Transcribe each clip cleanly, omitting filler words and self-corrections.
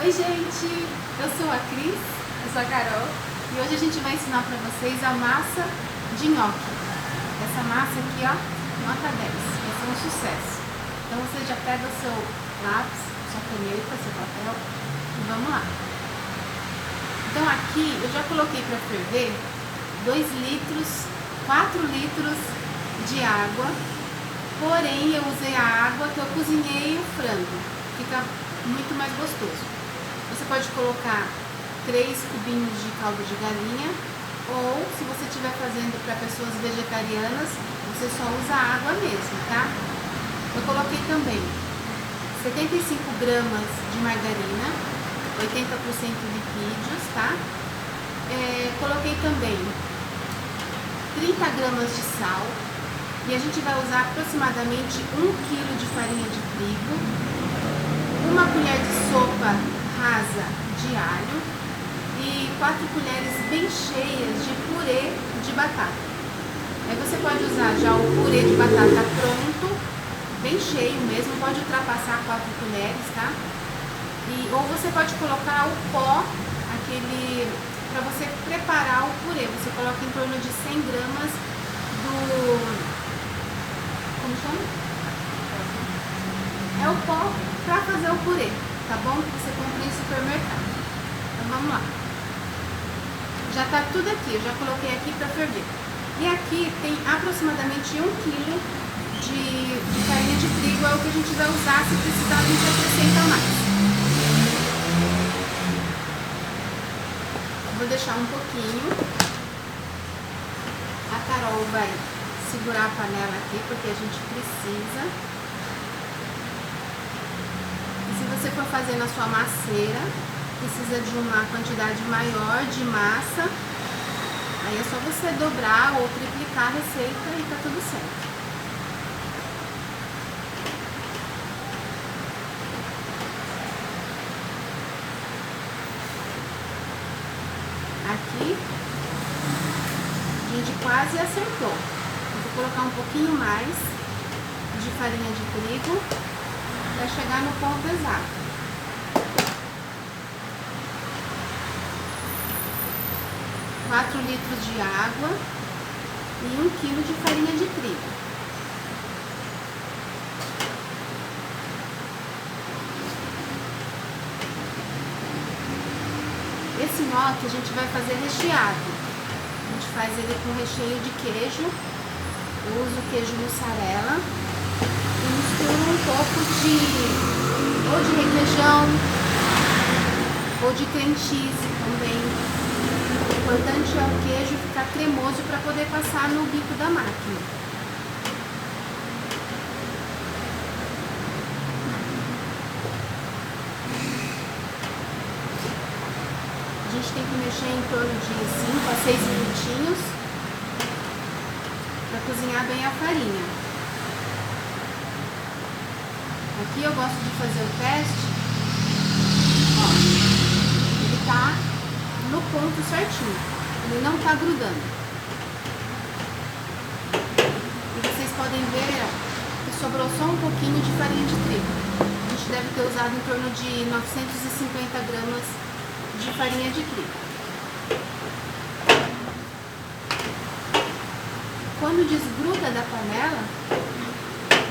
Oi gente, eu sou a Cris, eu sou a Carol e hoje a gente vai ensinar para vocês a massa de nhoque. Essa massa aqui, ó, nota 10, vai ser um sucesso. Então você já pega o seu lápis, sua caneta, seu papel e vamos lá. Então aqui eu já coloquei para ferver 2 litros, 4 litros de água, porém eu usei a água que eu cozinhei o frango, fica muito mais gostoso. Você pode colocar 3 cubinhos de caldo de galinha, ou se você estiver fazendo para pessoas vegetarianas, você só usa a água mesmo, tá? Eu coloquei também 75 gramas de margarina, 80% lipídios, tá? Coloquei também 30 gramas de sal, e a gente vai usar aproximadamente 1 kg de farinha de trigo, 1 colher de sopa rasa de alho e 4 colheres bem cheias de purê de batata. Aí você pode usar já o purê de batata pronto, bem cheio mesmo, pode ultrapassar 4 colheres, tá? Ou você pode colocar o pó, aquele, para você preparar o purê, você coloca em torno de 100 gramas do... como chama? É o pó para fazer o purê, tá bom? Que você compra em supermercado. Então vamos lá. Já tá tudo aqui, eu já coloquei aqui para ferver. E aqui tem aproximadamente 1 kg de farinha de trigo, é o que a gente vai usar, se precisar a gente acrescenta mais. Vou deixar um pouquinho. A Carol vai segurar a panela aqui, porque a gente precisa. Se você for fazer na sua maceira, precisa de uma quantidade maior de massa, aí é só você dobrar ou triplicar a receita e tá tudo certo. Aqui a gente quase acertou. Eu vou colocar um pouquinho mais de farinha de trigo para chegar no ponto exato. Quatro litros de água e 1 kg de farinha de trigo. Esse nhoque a gente vai fazer recheado. A gente faz ele com recheio de queijo. Eu uso queijo mussarela. E misturo um pouco ou de requeijão ou de cream cheese também. O importante é o queijo ficar cremoso para poder passar no bico da máquina. A gente tem que mexer em torno de 5 a 6 minutinhos para cozinhar bem a farinha. Aqui eu gosto de fazer o teste, ó, ele tá no ponto certinho, ele não tá grudando. E vocês podem ver que sobrou só um pouquinho de farinha de trigo. A gente deve ter usado em torno de 950 gramas de farinha de trigo. Quando desgruda da panela,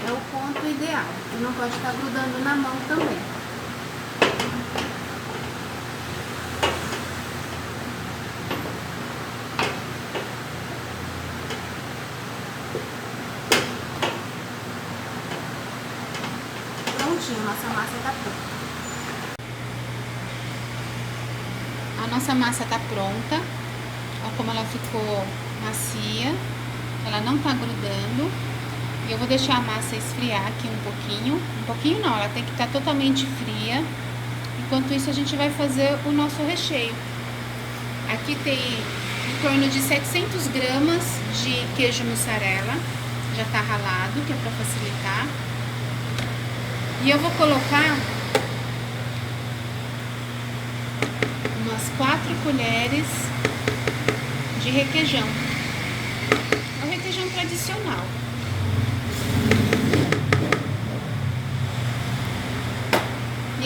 é o ponto ideal. E não pode estar grudando na mão também. Prontinho, nossa massa tá pronta. A nossa massa tá pronta. Olha como ela ficou macia. Ela não tá grudando. E eu vou deixar a massa esfriar aqui um pouquinho. Um pouquinho não, ela tem que estar totalmente fria. Enquanto isso a gente vai fazer o nosso recheio. Aqui tem em torno de 700 gramas de queijo mussarela. Já tá ralado, que é para facilitar. E eu vou colocar umas 4 colheres de requeijão. É o requeijão tradicional.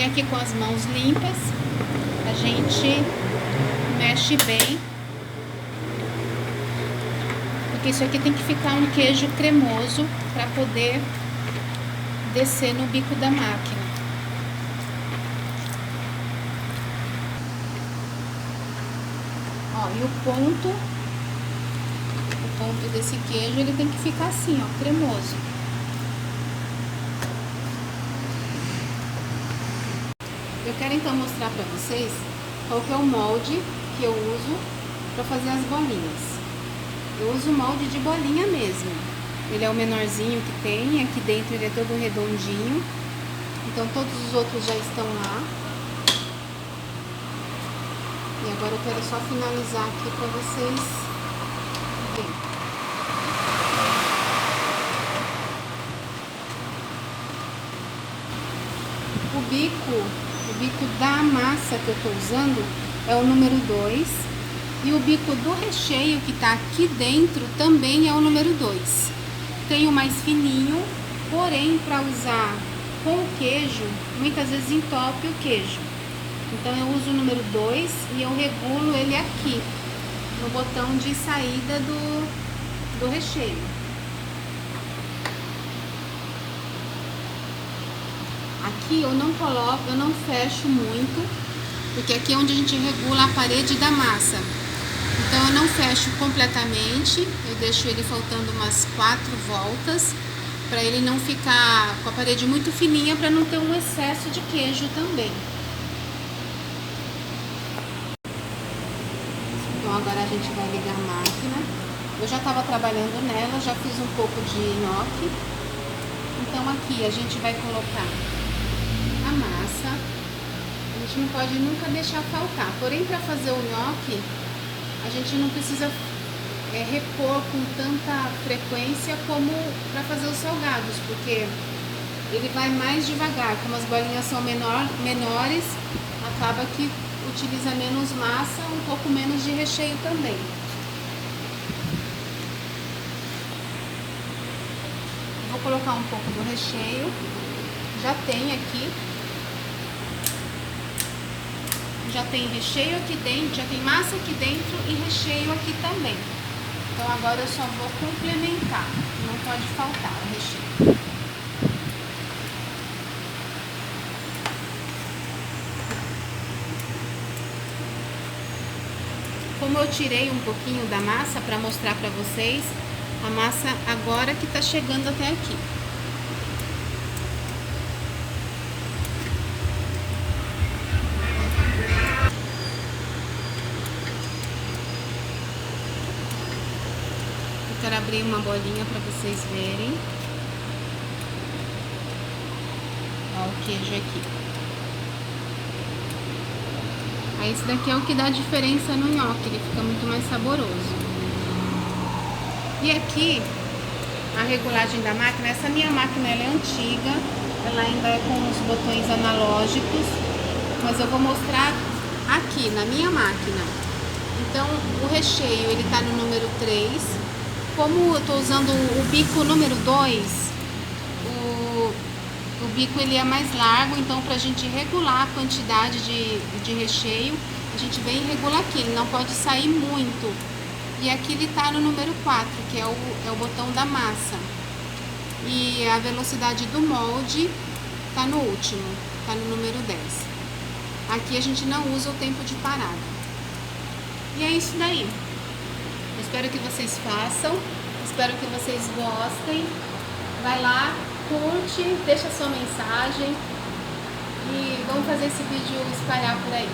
E aqui com as mãos limpas, a gente mexe bem. Porque isso aqui tem que ficar um queijo cremoso para poder descer no bico da máquina. Ó, e o ponto desse queijo, ele tem que ficar assim, ó, cremoso. Eu quero então mostrar para vocês qual que é o molde que eu uso para fazer as bolinhas. Eu uso molde de bolinha mesmo. Ele é o menorzinho que tem, aqui dentro ele é todo redondinho. Então todos os outros já estão lá. E agora eu quero só finalizar aqui para vocês verem. O bico da massa que eu tô usando é o número 2. E o bico do recheio que tá aqui dentro também é o número 2. Tem o mais fininho, porém para usar com o queijo, muitas vezes entope o queijo. Então eu uso o número 2 e eu regulo ele aqui, no botão de saída do recheio. Aqui eu não coloco, eu não fecho muito, porque aqui é onde a gente regula a parede da massa. Então eu não fecho completamente, eu deixo ele faltando umas 4 voltas, para ele não ficar com a parede muito fininha, para não ter um excesso de queijo também. Então agora a gente vai ligar a máquina. Eu já estava trabalhando nela, já fiz um pouco de nhoque. Então aqui a gente vai colocar a massa. A gente não pode nunca deixar faltar. Porém, para fazer o nhoque, a gente não precisa repor com tanta frequência como para fazer os salgados, porque ele vai mais devagar. Como as bolinhas são menores, acaba que utiliza menos massa, um pouco menos de recheio também. Vou colocar um pouco do recheio. Já tem aqui. Já tem recheio aqui dentro, já tem massa aqui dentro e recheio aqui também. Então agora eu só vou complementar, não pode faltar o recheio. Como eu tirei um pouquinho da massa para mostrar para vocês, a massa agora que tá chegando até aqui. Eu quero abrir uma bolinha para vocês verem. Ó, o queijo aqui. Aí esse daqui é o que dá diferença no nhoque, ele fica muito mais saboroso. E aqui, a regulagem da máquina, essa minha máquina ela é antiga, ela ainda é com os botões analógicos, mas eu vou mostrar aqui na minha máquina. Então, o recheio ele tá no número 3. Como eu tô usando o bico número 2, o bico ele é mais largo, então pra gente regular a quantidade de recheio, a gente vem e regula aqui, ele não pode sair muito. E aqui ele tá no número 4, que é o botão da massa. E a velocidade do molde tá no último, tá no número 10. Aqui a gente não usa o tempo de parada. E é isso daí. Eu espero que vocês façam, espero que vocês gostem. Vai lá, curte, deixa sua mensagem e vamos fazer esse vídeo espalhar por aí.